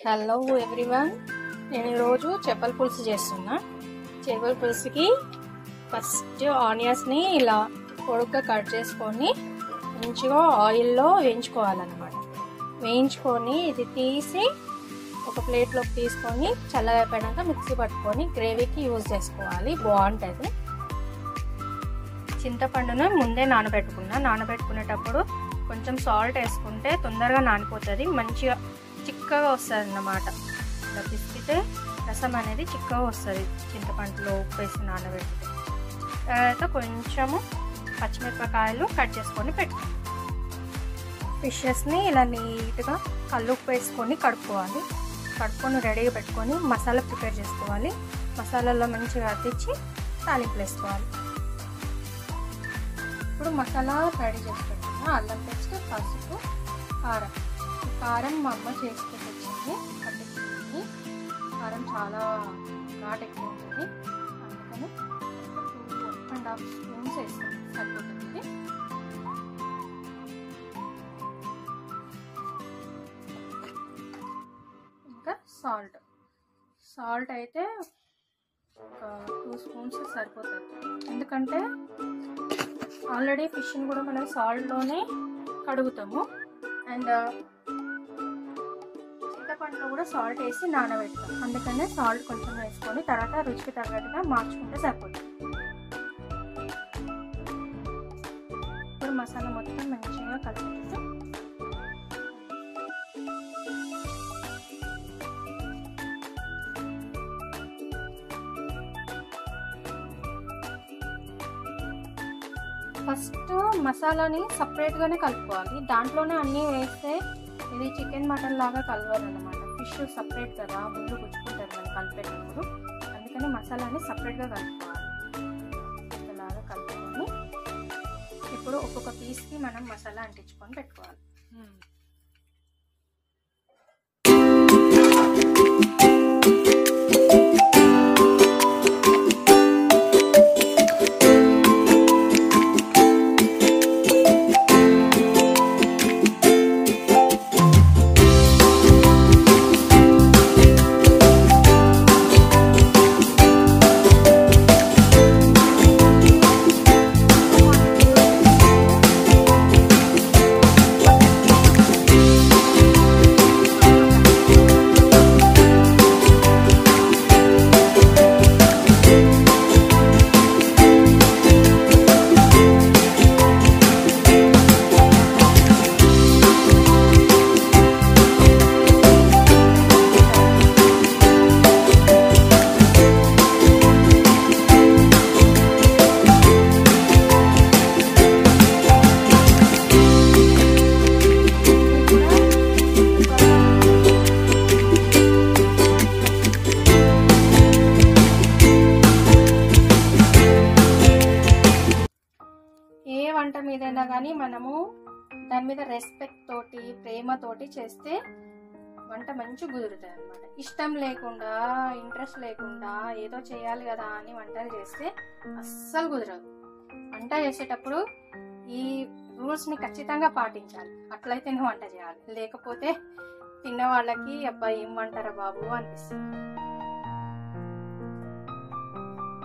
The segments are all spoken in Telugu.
హలో ఎవ్రీవన్, నేను ఈరోజు చేపల పులుసు చేస్తున్నా. చేపల పులుసుకి ఫస్ట్ ఆనియన్స్ని ఇలా పొడుగ్గా కట్ చేసుకొని మంచిగా ఆయిల్లో వేయించుకోవాలన్నమాట. వేయించుకొని ఇది తీసి ఒక ప్లేట్లోకి తీసుకొని చల్లగైపోయాక మిక్సీ పట్టుకొని గ్రేవీకి యూజ్ చేసుకోవాలి, బాగుంటుంది. చింతపండును ముందే నానబెట్టుకునేటప్పుడు కొంచెం సాల్ట్ వేసుకుంటే తొందరగా నానిపోతుంది, మంచిగా చిక్కగా వస్తుంది అన్నమాట. ఇలా పిసికితే రసం అనేది చిక్కగా వస్తుంది చింతపండులో ఉప్పు వేసి నానబెడితే. తర్వాత కొంచెము పచ్చిమిరపకాయలు కట్ చేసుకొని పెట్టుకోవాలి. ఫిషెస్ని ఇలా నీట్గా కల్లుప్పు వేసుకొని కడుక్కొని రెడీగా పెట్టుకొని మసాలా ప్రిపేర్ చేసుకోవాలి. మసాలాలో మంచిగా అద్దించి తాలింపులు వేసుకోవాలి. ఇప్పుడు మసాలా రెడీ చేసి పెట్టుకున్నా. అల్లం పేస్ట్, పసుపు, కారం మా అమ్మ చేసుకొని వచ్చింది. పట్టించుకుంది. కారం చాలా ఘాట్ ఎక్కువ ఉంటుంది, అందుకని 2.5 స్పూన్స్ వేస్తుంది, సరిపోతుంది. ఇంకా సాల్ట్ అయితే ఒక 2 స్పూన్స్ సరిపోతుంది. ఎందుకంటే ఆల్రెడీ ఫిష్ని కూడా మనం సాల్ట్లోనే కడుగుతాము. అండ్ చింతపండులో కూడా సాల్ట్ వేసి నానబెడతాం, అందుకనే సాల్ట్ కొంచెం వేసుకొని తర్వాత రుచికి తగ్గట్టుగా మార్చుకుంటే సరిపోతుంది. ఇప్పుడు మసాలా మొత్తం మంచిగా కలుపుతుంది. ఫస్ట్ మసాలాని సపరేట్గానే కలుపుకోవాలి. దాంట్లోనే అన్నీ వేస్తే ఇది చికెన్ మటన్ లాగా కలవదు అన్నమాట. ఫిష్ సపరేట్ కదా, ముందు గుచ్చుకుంటుంది మనం కలిపేటప్పుడు, అందుకని మసాలాని సపరేట్గా కలుపుకోవాలి. ఇలాగా కలుపుకొని ఇప్పుడు ఒక్కొక్క పీస్కి మనం మసాలా అంటించుకొని పెట్టుకోవాలి. వంట మీదైనా కానీ మనము దాని మీద రెస్పెక్ట్ తోటి, ప్రేమతోటి చేస్తే వంట మంచి కుదురుతుంది అనమాట. ఇష్టం లేకుండా, ఇంట్రెస్ట్ లేకుండా ఏదో చేయాలి కదా అని వంటలు చేస్తే అస్సలు కుదరదు. వంట చేసేటప్పుడు ఈ రూల్స్ని ఖచ్చితంగా పాటించాలి, అట్లయితేనే వంట చేయాలి. లేకపోతే తిన్న వాళ్ళకి అబ్బాయి ఏం వంటారా బాబు అనిపిస్తుంది.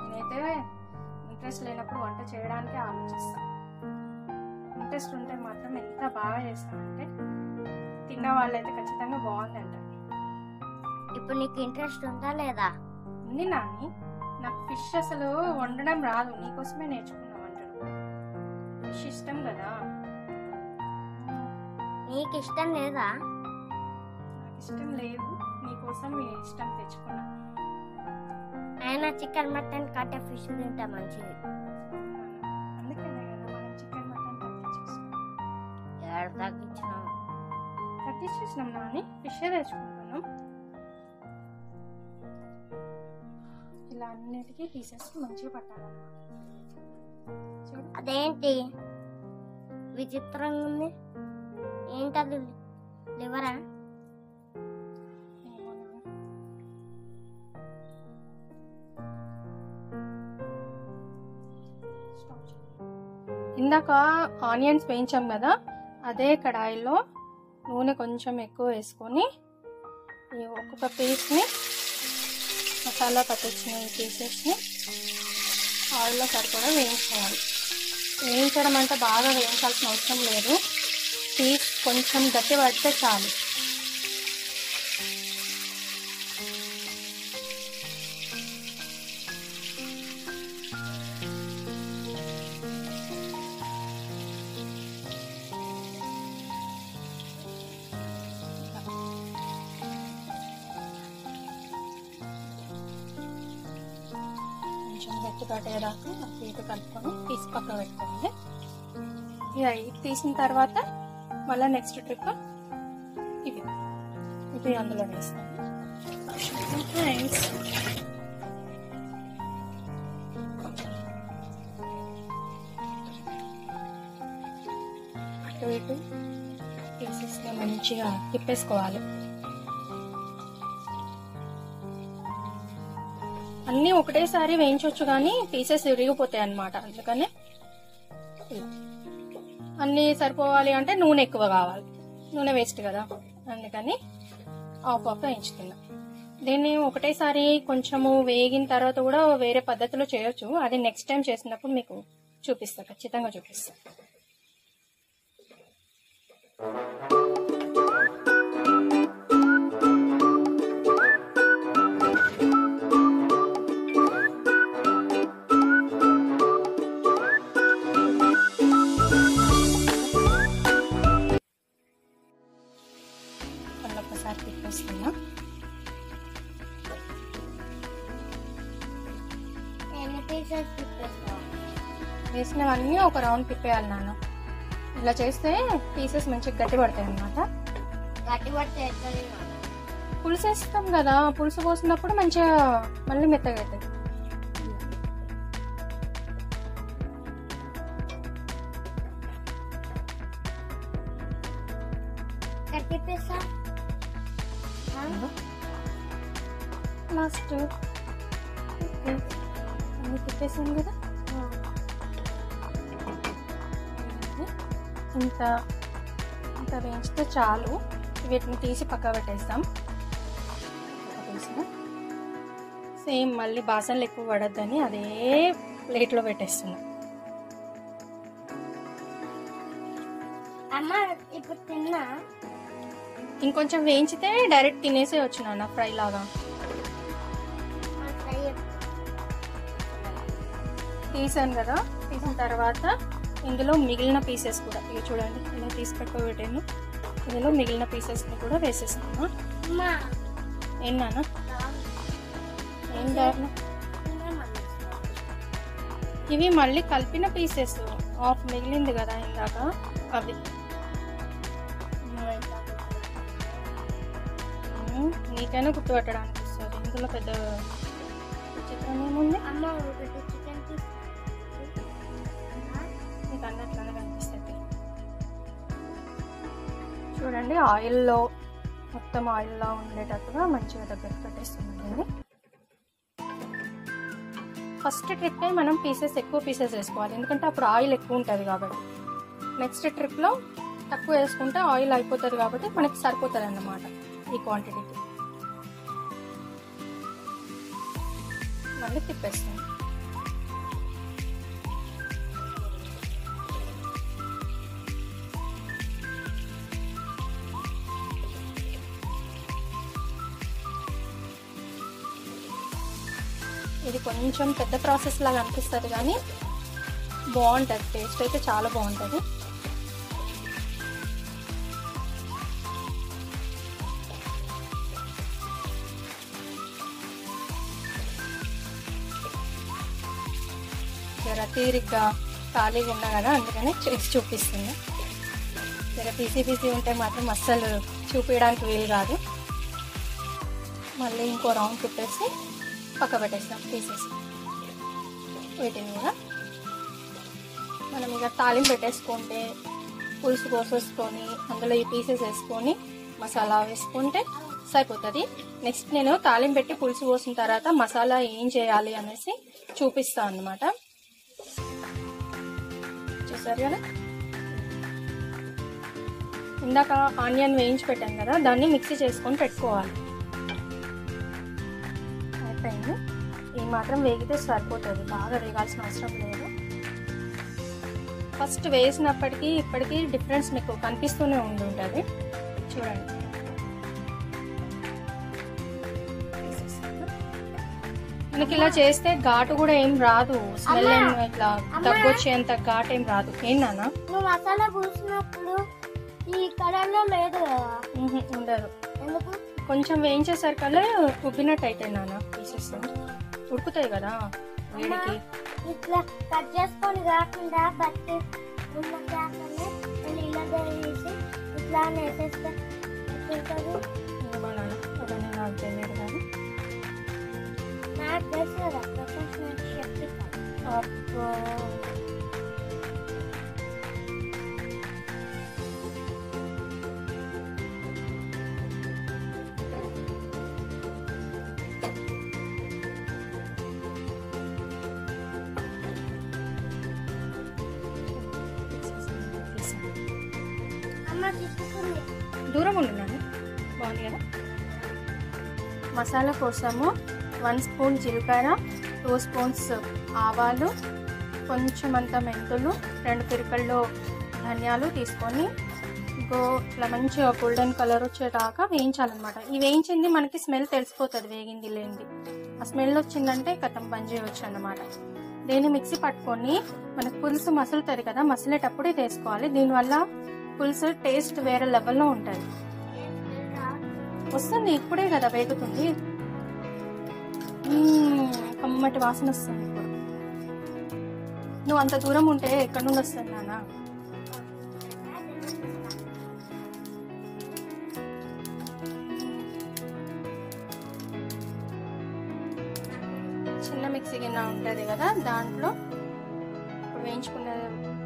నేనైతే ఇంట్రెస్ట్ లేనప్పుడు వంట చేయడానికి ఆలోచిస్తాను. ఇంట్రెస్ట్ ఉంటే మాత్రం ఎంత బాగా చేస్తానంటే తిన్న వాళ్ళైతే ఖచ్చితంగా బాగుంది అంటారు. ఇప్పుడు నీకు ఇంట్రెస్ట్ ఉందా లేదా? ఉంది నాని, నాకు ఫిష్ అసలు వండడం రాదు, నీకోసమే నేర్చుకున్నా వంటలు. ఫిష్ ఇష్టం కదా. నీకు ఇష్టం లేదా? నాకు ఇష్టం లేదు, నీకోసం ఇష్టం తెచ్చుకున్నా. అయినా చికెన్, మటన్ కంటే ఫిష్ తింటా మంచిది. తగ్గించేసినాం నాని, ఫిష్ తెచ్చుకుంటున్నాం. ఇలా అన్నిటికీ పీసెస్ మంచిగా పట్టాలన్నమాట. అదేంటి విచిత్రంగా ఉంది? ఏంటది, లివరా? ఇందాక ఆనియన్స్ వేయించాం కదా, అదే కడాయిలో నూనె కొంచెం ఎక్కువ వేసుకొని ఒక పీస్ని మసాలా పట్టించిన ఈ పీసెస్ని ఆయిల్లో సరిపడా వేయించుకోవాలి. వేయించడం అంటే బాగా వేయించాల్సిన అవసరం లేదు, పీస్ కొంచెం గట్టి పడితే చాలు. కొంచెం గట్టి పట్టేదాకా అటు కలుపుకొని తీసి పక్కన పెట్టుకోవాలి. ఇది తీసిన తర్వాత మళ్ళీ నెక్స్ట్ ట్రిప్ ఇవి అందులో వేస్తాను. అటు ఇటు పీసెస్ని మంచిగా తిప్పేసుకోవాలి. అన్నీ ఒకటేసారి వేయించవచ్చు కానీ పీసెస్ విరిగిపోతాయి అన్నమాట. అందుకనే అన్నీ సరిపోవాలి అంటే నూనె ఎక్కువ కావాలి, నూనె వేస్ట్ కదా, అందుకని ఆఫ్ వేయించుతున్నా. దీన్ని ఒకటేసారి కొంచెము వేగిన తర్వాత కూడా వేరే పద్ధతిలో చేయొచ్చు, అది నెక్స్ట్ టైం చేసినప్పుడు మీకు చూపిస్తా, ఖచ్చితంగా చూపిస్తా. ఒకసారి తిప్పేస్తున్నా. వేసినవన్నీ ఒక రౌండ్ తిప్పేయాలి నాన్న. ఇలా చేస్తే పీసెస్ మంచిగా గట్టి పడతాయి అన్నమాట. గట్టి పడితే పులుసు వేస్తాం కదా, పులుసు పోసినప్పుడు మంచిగా మళ్ళీ మెత్తగా అవుతుంది. లాస్ట్ అన్ని తిప్పేసాను కదా. ఇంత వేయించితే చాలు. వీటిని తీసి పక్క పెట్టేస్తాం. సేమ్ మళ్ళీ బాసనలు ఎక్కువ పడద్దని అదే ప్లేట్లో పెట్టేస్తున్నాం. అమ్మ ఇప్పుడు తిన్నా. ఇంకొంచెం వేయించితే డైరెక్ట్ తినేసే వచ్చినా ఫ్రై లాగా. తీసాను కదా, తీసిన తర్వాత ఇందులో మిగిలిన పీసెస్ కూడా ఇవి చూడండి ఇలా తీసి పెట్టుకోబెట్టాను. ఇందులో మిగిలిన పీసెస్ని కూడా వేసేస్తున్నా. ఏనా ఏం కాదు, ఇవి మళ్ళీ కలిపిన పీసెస్ ఆఫ్ మిగిలింది కదా ఇందాక, అవి నీకైనా గుర్తుపట్టడానికి వస్తుంది. ఇందులో పెద్ద చిత్రం ఏముంది అమ్మ, నీకు అన్నట్లనే కనిపిస్తుంది. చూడండి ఆయిల్లో మొత్తం ఆయిల్లో ఉండేటట్టుగా మంచిగా దగ్గర పెట్టేస్తుంది. ఫస్ట్ ట్రిప్ మనం ఎక్కువ పీసెస్ వేసుకోవాలి, ఎందుకంటే అప్పుడు ఆయిల్ ఎక్కువ ఉంటుంది కాబట్టి. నెక్స్ట్ ట్రిప్లో తక్కువ వేసుకుంటే ఆయిల్ అయిపోతుంది కాబట్టి మనకి సరిపోతుంది అన్నమాట ఈ క్వాంటిటీకి. మళ్ళీ తిప్పేస్తాం. ఇది కొంచెం పెద్ద ప్రాసెస్ లాగా అనిపిస్తుంది కానీ బాగుంటుంది, టేస్ట్ అయితే చాలా బాగుంటుంది. జర తీరిగ్గా ఖాళీగా ఉన్నా కదా అందుకని చేసి చూపిస్తుంది. జర పీసీ ఉంటే మాత్రం అస్సలు చూపించడానికి వీలు కాదు. మళ్ళీ ఇంకో రౌండ్ తిప్పేసి పక్క పెట్టేస్తాం పీసెస్. వీటిని కూడా మనం ఇక తాలింపు పెట్టేసుకుంటే పులుసు పోసేసుకొని అందులో ఈ పీసెస్ వేసుకొని మసాలా వేసుకుంటే సరిపోతుంది. నెక్స్ట్ నేను తాలింపు పెట్టి పులుసు పోసిన తర్వాత మసాలా ఏం చేయాలి అనేసి చూపిస్తాను అన్నమాట. చూసారు కదా, ఇందాక ఆనియన్ వేయించి పెట్టాను కదా, దాన్ని మిక్సీ చేసుకొని పెట్టుకోవాలి. అయిపోయింది. ఈ మాత్రం వేగితే సరిపోతుంది, బాగా వేగాల్సిన అవసరం లేదు. ఫస్ట్ వేసినప్పటికీ ఇప్పటికీ డిఫరెన్స్ మీకు కనిపిస్తూనే ఉంటుంది. చూడండి, మనకి ఇలా చేస్తే ఘాటు కూడా ఏం రాదు, స్మెల్ ఏం ఇట్లా దగ్గొచ్చేంత ఘాటు ఏం రాదు. ఏంటన్నా మసాలా పూసినప్పుడు ఈ కలర్ లో లేదు కదా? ఉండదు. ఎందుకు? కొంచెం వేయించేసరికల్లా ఉబ్బినట్టు అయితే నాన్న పీసెస్ ఉడుకుతాయి కదా వేడికి. ఇట్లా కట్ చేసుకొని కాకుండా బట్టి ఉన్న చేపని ఇలా తీసి ఇట్లా వేసేస్తే అవన్నీ నాకు తెలియదు కానీ నాకు తెలుసు కదా ప్రొఫెషనల్ షెఫ్. దూరం ఉంటున్నాను, బాగుంది కదా. మసాలా కోసము 1 స్పూన్ జీలకర్ర, 2 స్పూన్స్ ఆవాలు, కొంచెం అంత మెంతులు, 2 పిరికల్లో ధనియాలు తీసుకొని ఇట్లా మంచిగా గోల్డెన్ కలర్ వచ్చేదాకా వేయించాలన్నమాట. ఈ వేయించింది మనకి స్మెల్ తెలిసిపోతుంది, వేగింది లేనిది. ఆ స్మెల్ వచ్చిందంటే కథం బంద్ చేయవచ్చు అన్నమాట. దీన్ని మిక్సీ పట్టుకొని మనకు పులుసు మసులుతుంది కదా, మసిలేటప్పుడు ఇది వేసుకోవాలి. దీనివల్ల పులుసు టేస్ట్ వేరే లెవెల్లో ఉంటుంది. వస్తుంది ఇప్పుడే కదా వేగుతుంది, కమ్మటి వాసన వస్తుంది. ఇప్పుడు నువ్వు అంత దూరం ఉంటే ఎక్కడి నుండి వస్తుంది నాన్న? చిన్న మిక్సీ గిన్నె ఉంటుంది కదా, దాంట్లో ఇప్పుడు వేయించుకున్న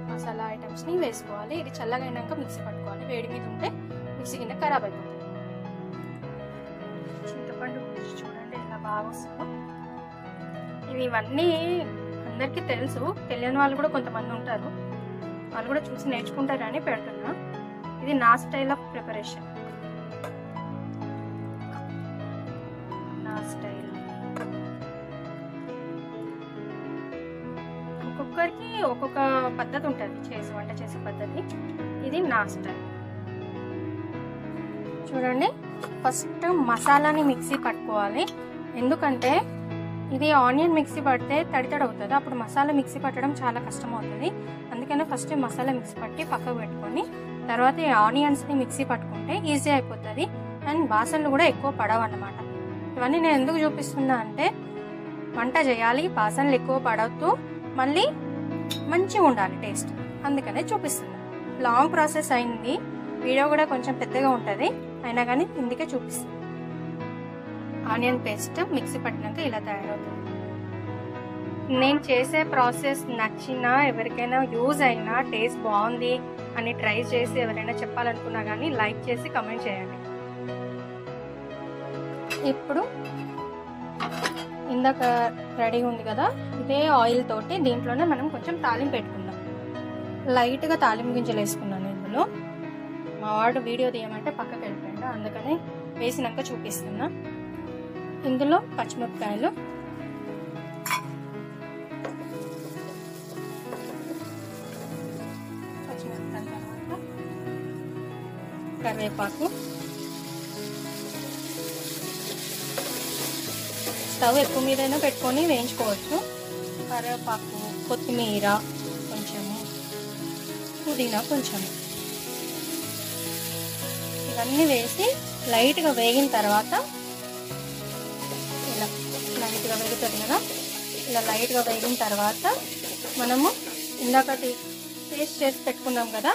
మసాలా ఐటమ్స్ని వేసుకోవాలి. ఇది చల్లగా అయినాక మిక్సీ పట్టుకోవాలి. వేడి మీద ఉంటే మిక్సీ గిన్నె ఖరాబ్ అయిపోతుంది. చింతపండు చూడండి ఎలా బాగా వస్తుందో. ఇవన్నీ అందరికీ తెలుసు, తెలియని వాళ్ళు కూడా కొంతమంది ఉంటారు, వాళ్ళు కూడా చూసి నేర్చుకుంటారని పెడుతున్నా. ఇది నా స్టైల్ ఆఫ్ ప్రిపరేషన్, నా స్టైల్. ఒక్కొక్కరికి ఒక్కొక్క పద్ధతి ఉంటుంది వంట చేసే పద్ధతి. ఇది నా స్టైల్. చూడండి, ఫస్ట్ మసాలాని మిక్సీ పట్టుకోవాలి. ఎందుకంటే ఇది ఆనియన్ మిక్సీ పడితే తడి అవుతుంది, అప్పుడు మసాలా మిక్సీ పట్టడం చాలా కష్టం అవుతుంది. అందుకనే ఫస్ట్ మసాలా మిక్సీ పట్టి పక్కకు పెట్టుకొని తర్వాత ఈ ఆనియన్స్ని మిక్సీ పట్టుకుంటే ఈజీ అయిపోతుంది అండ్ వాసనలు కూడా ఎక్కువ పడవు అన్నమాట. ఇవన్నీ నేను ఎందుకు చూపిస్తున్నా అంటే వంట చేయాలి, వాసనలు ఎక్కువ పడవద్దు, మళ్ళీ మంచిగా ఉండాలి టేస్ట్, అందుకనే చూపిస్తున్నా. లాంగ్ ప్రాసెస్ అయింది, వీడియో కూడా కొంచెం పెద్దగా ఉంటుంది, అయినా కానీ ఇందుకే చూపిస్తుంది. ఆనియన్ పేస్ట్ మిక్సీ పట్టినాక ఇలా తయారవుతుంది. నేను చేసే ప్రాసెస్ నచ్చినా, ఎవరికైనా యూజ్ అయినా, టేస్ట్ బాగుంది అని ట్రై చేసి ఎవరైనా చెప్పాలనుకున్నా కానీ లైక్ చేసి కమెంట్ చేయండి. ఇప్పుడు ఇందాక రెడీ ఉంది కదా, ఇదే ఆయిల్ తోటి దీంట్లోనే మనం కొంచెం తాలింపు పెట్టుకుందాం. లైట్గా తాలింపు గింజలు వేసుకున్నాను ఇందులో. మా వాడు వీడియో తీయమంటే పక్కకి వెళ్ళిపోయాడు, అందుకని వేసినాక చూపిస్తున్నా. ఇందులో పచ్చిమిరపకాయలు, తర్వాత కరివేపాకు. స్టవ్ ఎక్కువ మీదైనా పెట్టుకొని వేయించుకోవచ్చు. కరివేపాకు, కొత్తిమీర కొంచెము, పుదీనా కొంచెము, ఇవన్నీ వేసి లైట్గా వేగిన తర్వాత ఇలా లైట్గా వేగుతుంది కదా, ఇలా లైట్గా వేగిన తర్వాత మనము ఇందాకటి పేస్ట్ చేసి పెట్టుకున్నాం కదా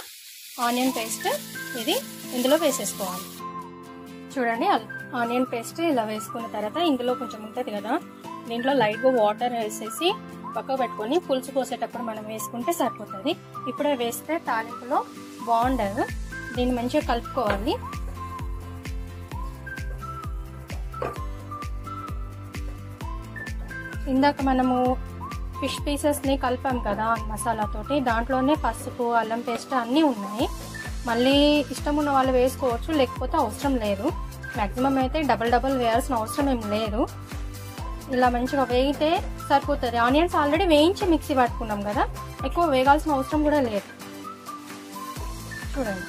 ఆనియన్ పేస్ట్, ఇది ఇందులో వేసేసుకోవాలి. చూడండి, ఆనియన్ పేస్ట్ ఇలా వేసుకున్న తర్వాత ఇందులో కొంచెం ఉంటుంది కదా, దీంట్లో లైట్గా వాటర్ వేసేసి పక్కకు పెట్టుకొని పులుసు పోసేటప్పుడు మనం వేసుకుంటే సరిపోతుంది. ఇప్పుడే వేస్తే తాలింపులో బాగుండదు. దీన్ని మంచిగా కలుపుకోవాలి. ఇందాక మనము ఫిష్ పీసెస్ని కలిపాం కదా మసాలాతోటి, దాంట్లోనే పసుపు, అల్లం పేస్ట్ అన్నీ ఉన్నాయి. మళ్ళీ ఇష్టం ఉన్న వాళ్ళు వేసుకోవచ్చు, లేకపోతే అవసరం లేదు. మ్యాక్సిమం అయితే డబల్ వేయాల్సిన అవసరం ఏం లేదు. ఇలా మంచిగా వేగితే సరిపోతుంది. ఆనియన్స్ ఆల్రెడీ వేయించి మిక్సీ పట్టుకున్నాం కదా, ఎక్కువ వేగాల్సిన అవసరం కూడా లేదు. చూడండి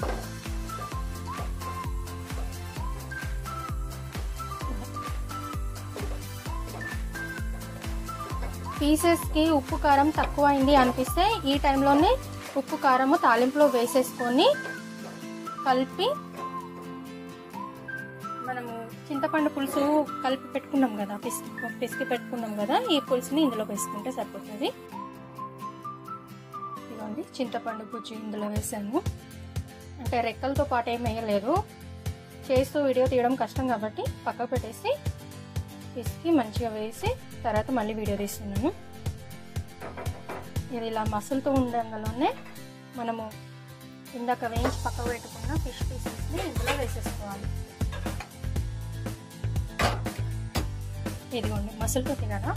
పీసెస్కి ఉప్పు కారం తక్కువ అయింది అనిపిస్తే ఈ టైంలోనే ఉప్పు కారము తాలింపులో వేసేసుకొని కలిపి, మనము చింతపండు పులుసు కలిపి పెట్టుకున్నాం కదా, పిసికి పెట్టుకున్నాం కదా, ఈ పులుసుని ఇందులో వేసుకుంటే సరిపోతుంది. ఇదిగోండి చింతపండు పులుసు ఇందులో వేసాను. అంటే రెక్కలతో పాటు ఏం వేయలేదు, చేస్తూ వీడియో తీయడం కష్టం కాబట్టి పక్కకు పెట్టేసి పిసికి మంచిగా వేసి తర్వాత మళ్ళీ వీడియో తీస్తున్నాను. ఇది ఇలా మసులుతూ ఉండగానే మనము ఇందాక వేయించి పక్కకు పెట్టుకున్న ఫిష్ పీసెస్ని ఇందులో వేసేసుకోవాలి. ఇదిగోండి మసులుతుంది కదా,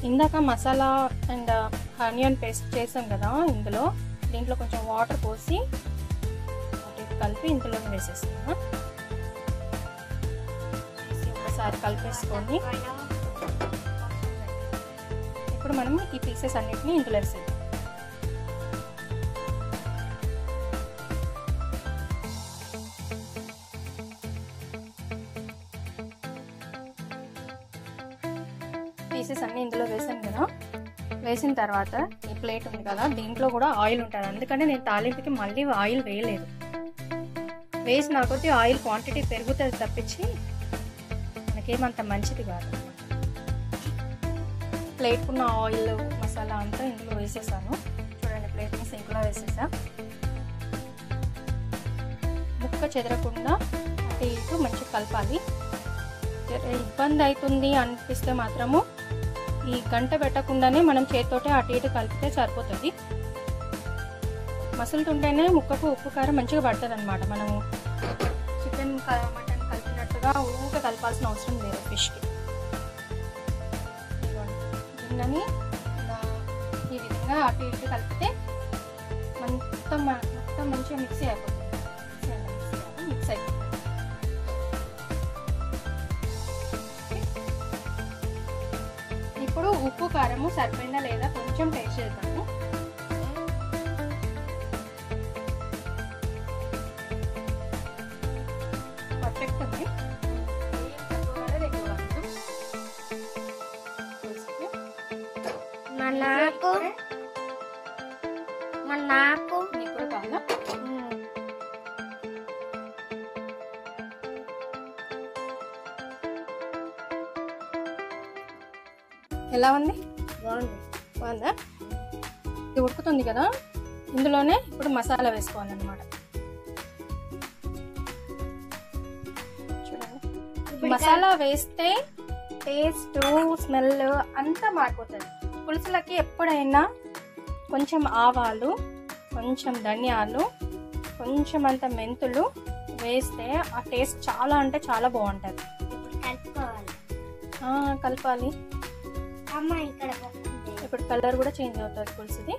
ఇందాక మసాలా అండ్ ఆనియన్ పేస్ట్ చేసాం కదా, దీంట్లో కొంచెం వాటర్ పోసి కలిపి ఇందులో వేసేస్తాను. ఒకసారి కలిపేసుకొని ఇప్పుడు మనం ఈ పీసెస్ అన్నిటిని ఇందులో వేసేద్దాం. పీసెస్ అన్ని ఇందులో వేసాను కదా, వేసిన తర్వాత ఈ ప్లేట్ ఉంది కదా, దీంట్లో కూడా ఆయిల్ ఉంటుంది. అందుకని నేను తాలింపుకి మళ్ళీ ఆయిల్ వేయలేదు. వేసిన కొద్దీ ఆయిల్ క్వాంటిటీ పెరుగుతుంది తప్పించి మనకేమంత మంచిది కాదు. ప్లేట్ ఉన్న ఆయిల్ మసాలా అంతా ఇందులో వేసేసాను. చూడండి ప్లేట్ని సింక్లో వేసేసా. ముక్క చెదరకుండా అటు ఇటు మంచిగా కలపాలి. ఇబ్బంది అవుతుంది అనిపిస్తే మాత్రము ఈ గంట పెట్టకుండానే మనం చేతితోటే అటు ఇటు కలిపితే సరిపోతుంది. మసులుతుంటేనే ముక్కకు ఉప్పు కారం మంచిగా పడుతుంది అనమాట. మనము చికెన్ మటన్ కలిపినట్టుగా ఊరికే కలపాల్సిన అవసరం లేదు ఫిష్కి. గిన్నెని ఈ విధంగా అటు ఇటు కలిపితే మొత్తం మంచిగా మిక్సీ అయిపోతుంది. మిక్స్ అయిపోతుంది. ఇప్పుడు ఉప్పు కారము సరిపోయిందా లేదా కొంచెం టేస్ట్ చేద్దాము. పర్ఫెక్ట్ ఉంది. నాకు నీకు కావాలా? ఎలా ఉంది? బాగుందా? ఇది ఉడుకుతుంది కదా, ఇందులోనే ఇప్పుడు మసాలా వేసుకోవాలన్నమాట. చూడండి, మసాలా వేస్తే టేస్ట్ స్మెల్ అంతా మారిపోతుంది. పులుసులకి ఎప్పుడైనా కొంచెం ఆవాలు, కొంచెం ధనియాలు, కొంచెం అంత మెంతులు వేస్తే ఆ టేస్ట్ చాలా అంటే చాలా బాగుంటుంది. కలపాలి. ఇప్పుడు కలర్ కూడా చేంజ్ అవుతుంది పులుసుది,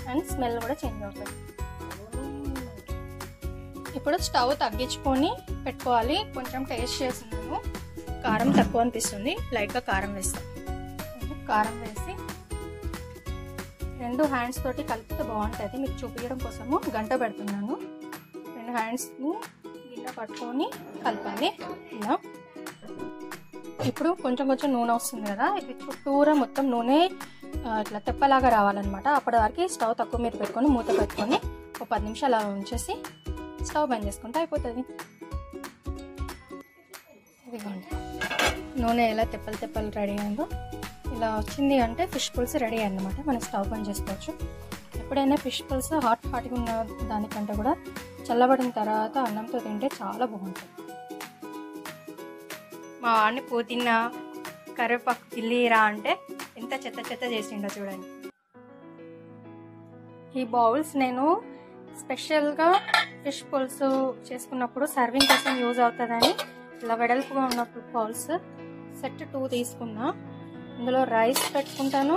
అండ్ స్మెల్ కూడా చేంజ్ అవుతుంది. ఇప్పుడు స్టవ్ తగ్గించుకొని పెట్టుకోవాలి. కొంచెం టేస్ట్ చేస్తున్నాను, కారం తక్కువ అనిపిస్తుంది, లైట్గా కారం వేస్తాను. కారం వేసి 2 హ్యాండ్స్ తోటి కలిపితే బాగుంటుంది. మీకు చూపించడం కోసము గంట పెడుతున్నాను. 2 హ్యాండ్స్ని గిన్నె పట్టుకొని కలపాలి ఇలా. ఇప్పుడు కొంచెం నూనె వస్తుంది కదా, ఇది చుట్టూరా మొత్తం నూనె ఇట్లా తెప్పలాగా రావాలన్నమాట. అప్పటి వరకు స్టవ్ తక్కువ మీద పెట్టుకొని మూత పెట్టుకొని ఒక 10 నిమిషాలు అలా ఉంచేసి స్టవ్ బంద్ చేసుకుంటే అయిపోతుంది. ఇదిగోండి నూనె ఎలా తెప్పలు రెడీ అయిందో, ఇలా వచ్చింది అంటే ఫిష్ పులుసు రెడీ అన్నమాట. మనం స్టవ్ బంద్ చేసుకోవచ్చు. ఎప్పుడైనా ఫిష్ పులుసు హాట్గా ఉన్న దానికంటే కూడా చల్లబడిన తర్వాత అన్నంతో తింటే చాలా బాగుంటుంది. మా వాడిని పుదీనా కరివేపాకు గిల్లిరా అంటే ఎంత చెత్త చేసిండో చూడండి. ఈ బౌల్స్ నేను స్పెషల్గా ఫిష్ పులుసు చేసుకున్నప్పుడు సర్వింగ్ కోసం యూజ్ అవుతుందని ఇలా వెడల్పుగా ఉన్న బౌల్స్ సెట్ 2 తీసుకున్నా. ఇందులో రైస్ పెట్టుకుంటాను,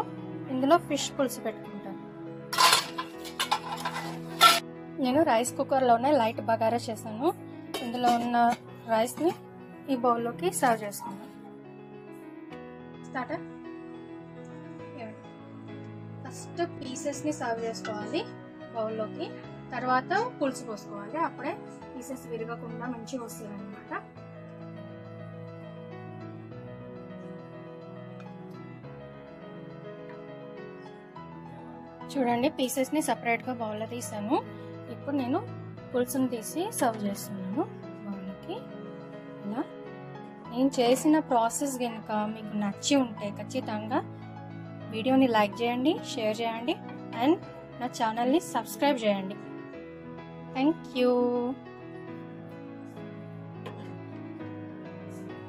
ఇందులో ఫిష్ పులుసు పెట్టుకుంటాను. నేను రైస్ కుక్కర్లోనే లైట్ బగారా చేశాను. ఇందులో ఉన్న రైస్ని ఈ బౌల్లోకి సర్వ్ చేసుకున్నాను. స్టార్టర్. ఫస్ట్ పీసెస్ని సర్వ్ చేసుకోవాలి బౌల్లోకి, తర్వాత పులుసు పోసుకోవాలి. అప్పుడే పీసెస్ విరగకుండా మంచిగా వస్తుంది అనమాట. చూడండి, పీసెస్ని సపరేట్గా బౌల్లో తీసాను. ఇప్పుడు నేను పులుసుని తీసి సర్వ్ చేస్తున్నాను బౌల్లోకి. ఇలా నేను చేసిన ప్రాసెస్ కనుక మీకు నచ్చి ఉంటే ఖచ్చితంగా వీడియోని లైక్ చేయండి, షేర్ చేయండి అండ్ నా ఛానల్ని సబ్స్క్రైబ్ చేయండి. Thank you.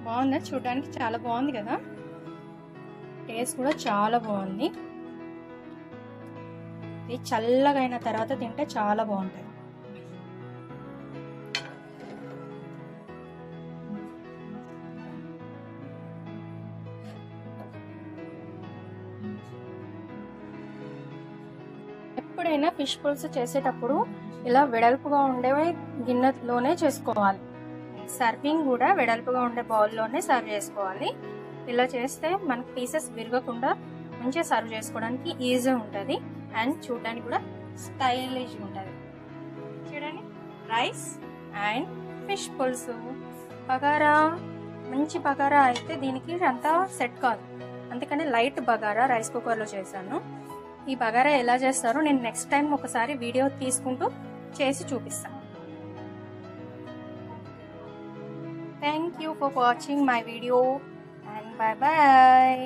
బాగుందా? చూడడానికి చాలా బాగుంది కదా, టేస్ట్ కూడా చాలా బాగుంది. ఇది చల్లగా అయిన తర్వాత తింటే చాలా బాగుంటుంది. ఎప్పుడైనా ఫిష్ పులుసు చేసేటప్పుడు ఇలా వెడల్పుగా ఉండే గిన్నెలోనే చేసుకోవాలి. సర్వింగ్ కూడా వెడల్పుగా ఉండే బౌల్లోనే సర్వ్ చేసుకోవాలి. ఇలా చేస్తే మనకి పీసెస్ విరగకుండా మంచిగా సర్వ్ చేసుకోవడానికి ఈజీ ఉంటుంది అండ్ చూడడానికి కూడా స్టైలిష్ ఉంటుంది. చూడండి, రైస్ అండ్ ఫిష్ పులుసు. బగారా, మంచి బగారా అయితే దీనికి అంతా సెట్ కాదు, అందుకని లైట్ బగారా రైస్ కుక్కర్లో చేశాను. ఈ బగారా ఎలా చేస్తారో నేను నెక్స్ట్ టైం ఒకసారి వీడియో తీసుకుంటూ చేసి చూపిస్తాను. Thank you for watching my video and bye bye.